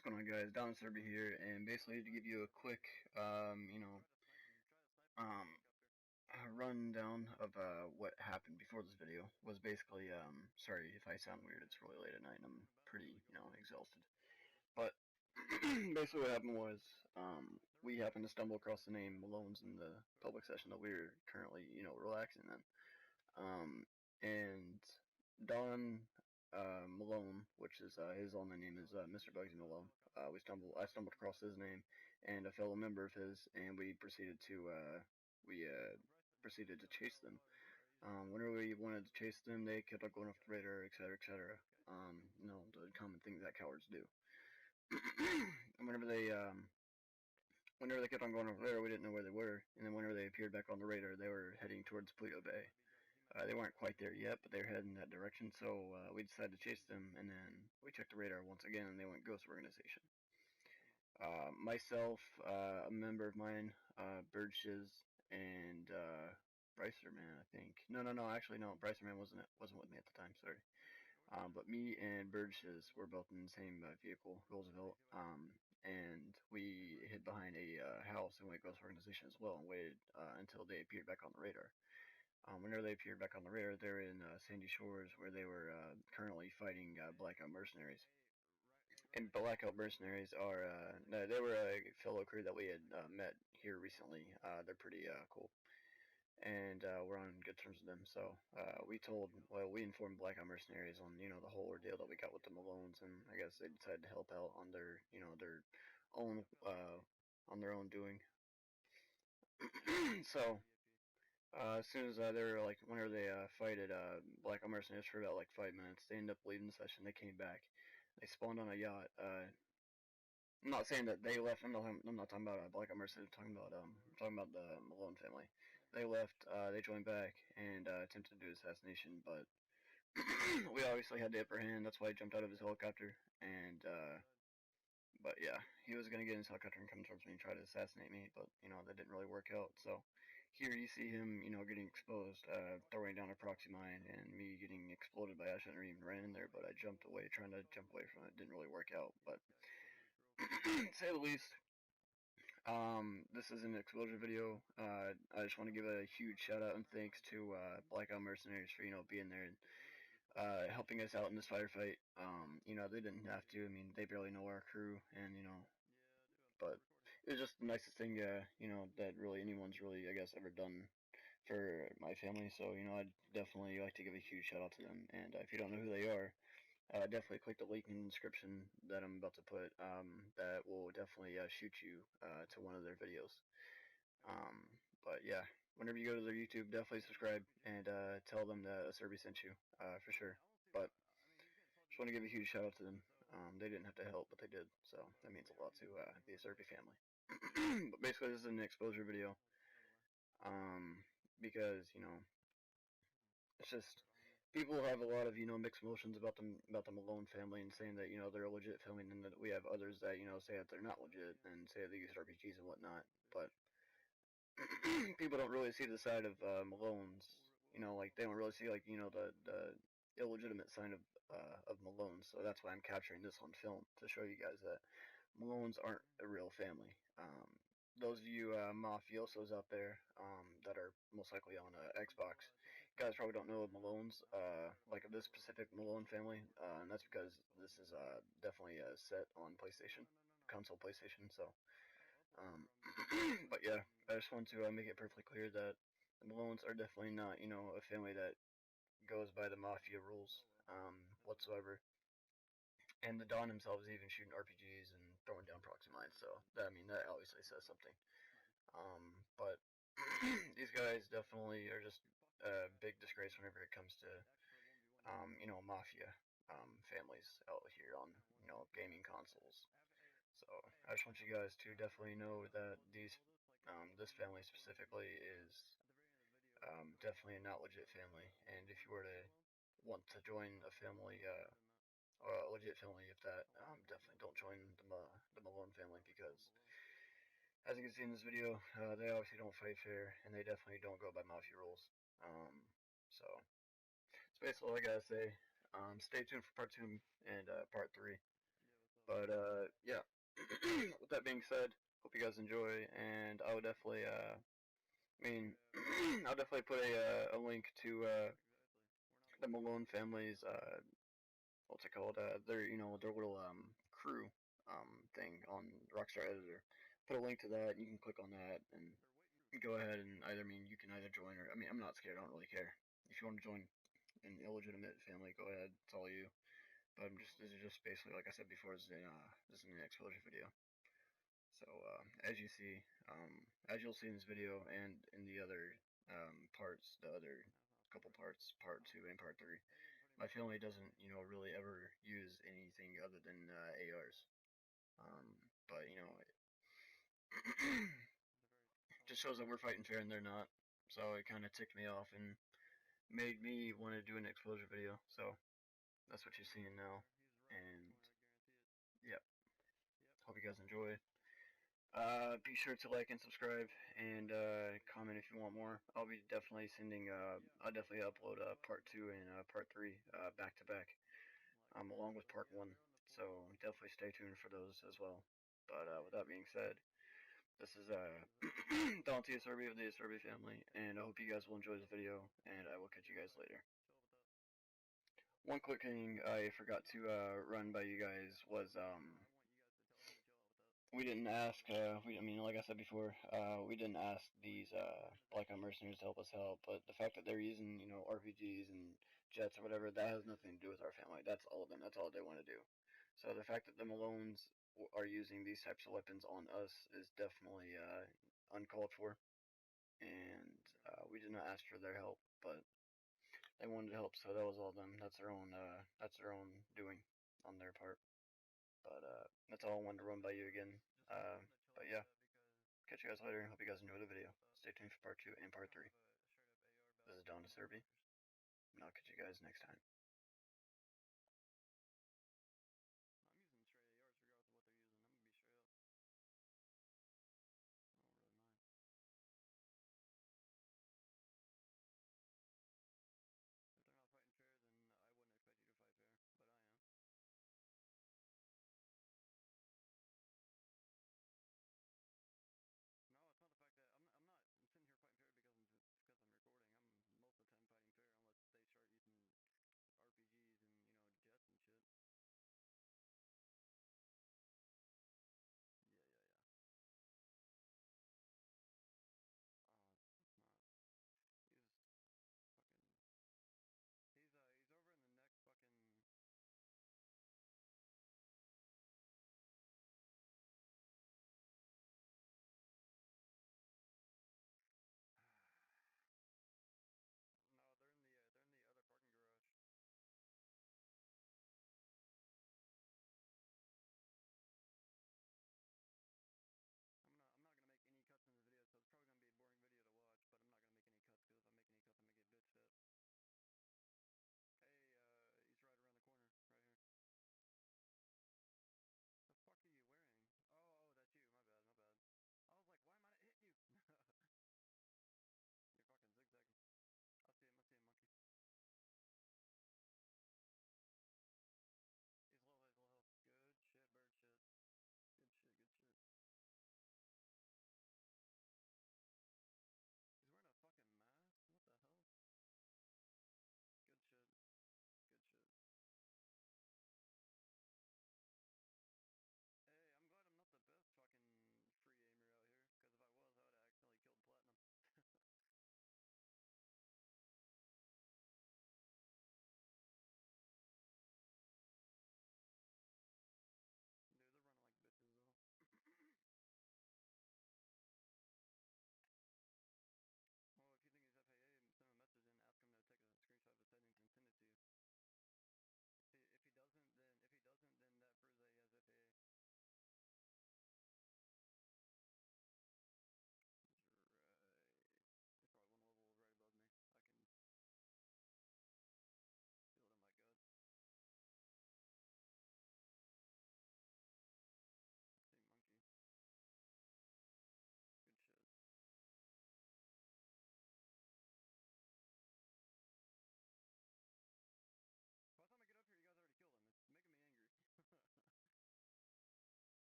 What's going on, guys? Acerbi here, and basically to give you a quick, rundown of what happened before this video was basically, sorry if I sound weird. It's really late at night, and I'm pretty, exhausted. But basically, what happened was, we happened to stumble across the name Malone's in the public session that we were currently, relaxing in. And Don Malone, which is his online name is Mr. Bugsy Malone. I stumbled across his name and a fellow member of his, and we proceeded to chase them. Whenever we wanted to chase them, they kept on going off the radar, etc., etc. The common things that cowards do. And whenever they kept on going off the radar, we didn't know where they were. And then whenever they appeared back on the radar, they were heading towards Pluto Bay. They weren't quite there yet, but they were heading that direction, so we decided to chase them, and then we checked the radar once again, and they went Ghost Organization. Myself, a member of mine, Birdshiz, and Brycerman, I think. No, actually no, Brycerman wasn't with me at the time, sorry. But me and Birdshiz were both in the same vehicle, Roosevelt, and we hid behind a house and went Ghost Organization as well, and waited until they appeared back on the radar. Whenever they appeared back on the radar, they were in Sandy Shores, where they were currently fighting Blackout Mercenaries. And Blackout Mercenaries are, no, they were a fellow crew that we had met here recently. They're pretty cool. And we're on good terms with them. So we informed Blackout Mercenaries on, the whole ordeal that we got with the Malones, and I guess they decided to help out on their, their own, on their own doing. So, as soon as they were whenever they fighted Blackout Mercenaries for about 5 minutes, they ended up leaving the session. They came back. They spawned on a yacht. I'm not saying that they left. I'm not talking about Blackout Mercenaries. I'm talking about the Malone family. They left. They joined back and attempted to do assassination, but we obviously had the upper hand. That's why he jumped out of his helicopter and. But yeah, he was going to get in his helicopter and come towards me and try to assassinate me, but, that didn't really work out. So here you see him, getting exposed, throwing down a proxy mine, and me getting exploded by. I shouldn't have even ran in there, but I jumped away, trying to jump away from it. It didn't really work out, but to say the least, this is an exposure video. I just want to give a huge shout out and thanks to Blackout Mercenaries for, being there and helping us out in this firefight. They didn't have to. I mean, they barely know our crew, and but it was just the nicest thing, that really anyone's really, I guess, ever done for my family. So, I'd definitely like to give a huge shout out to them. And if you don't know who they are, definitely click the link in the description that I'm about to put. That will definitely shoot you to one of their videos. But yeah, whenever you go to their YouTube, definitely subscribe and tell them that Acerbi sent you, for sure. But just want to give a huge shout out to them. They didn't have to help, but they did, so that means a lot to the Acerbi family. But basically, this is an exposure video, because it's just people have a lot of mixed emotions about the Malone family, and saying that they're a legit family, and that we have others that say that they're not legit and say they use RPGs and whatnot. But people don't really see the side of Malone's. They don't really see the illegitimate side of Malone's. So that's why I'm capturing this on film to show you guys that Malone's aren't a real family. Those of you mafiosos out there that are most likely on Xbox, you guys probably don't know of Malone's, of this specific Malone family, and that's because this is definitely set on PlayStation, console PlayStation. So. But yeah, I just want to make it perfectly clear that the Malones are definitely not, a family that goes by the mafia rules, whatsoever. And the Don himself is even shooting RPGs and throwing down proxy mines, so that obviously says something. But these guys definitely are just a big disgrace whenever it comes to, mafia families out here on, gaming consoles. So I just want you guys to definitely know that this family specifically is definitely a not legit family. And if you were to want to join a family, or a legit family, if that, definitely don't join the Malone family, because as you can see in this video, they obviously don't fight fair, and they definitely don't go by mafia rules. So that's basically all I gotta say. Stay tuned for part 2 and part 3. But yeah. With that being said, hope you guys enjoy, and I would definitely I mean, I'll definitely put a link to the Malone family's what's it called? Their their little crew thing on Rockstar Editor. Put a link to that. You can click on that and go ahead and you can either join or I'm not scared. I don't really care. If you want to join an illegitimate family, go ahead. It's all you. But this is just basically like I said before. This is an exposure video. So as you see, as you'll see in this video and in the other parts, the other couple parts, part 2 and part 3, my family doesn't, really ever use anything other than ARs. But just shows that we're fighting fair and they're not. So it kind of ticked me off and made me want to do an exposure video. So that's what you're seeing now. And yeah, hope you guys enjoy. Be sure to like and subscribe and comment if you want more. I'll be definitely sending. I'll definitely upload part 2 and part 3 back to back, along with part 1. So definitely stay tuned for those as well. But with that being said, this is Dante Acerbi of the Acerbi family, and I hope you guys will enjoy this video. And I will catch you guys later. One quick thing I forgot to run by you guys was we didn't ask, like I said before, we didn't ask these Black Ops mercenaries to help us help, but the fact that they're using, RPGs and jets or whatever, that has nothing to do with our family. That's all of them. That's all they want to do. So the fact that the Malones are using these types of weapons on us is definitely uncalled for, and we did not ask for their help, but they wanted to help, so that was all them. That's their own doing on their part. But that's all I wanted to run by you again. But yeah, catch you guys later. Hope you guys enjoy the video. Stay tuned for part 2 and part 3. This is Don Acerbi, and I'll catch you guys next time.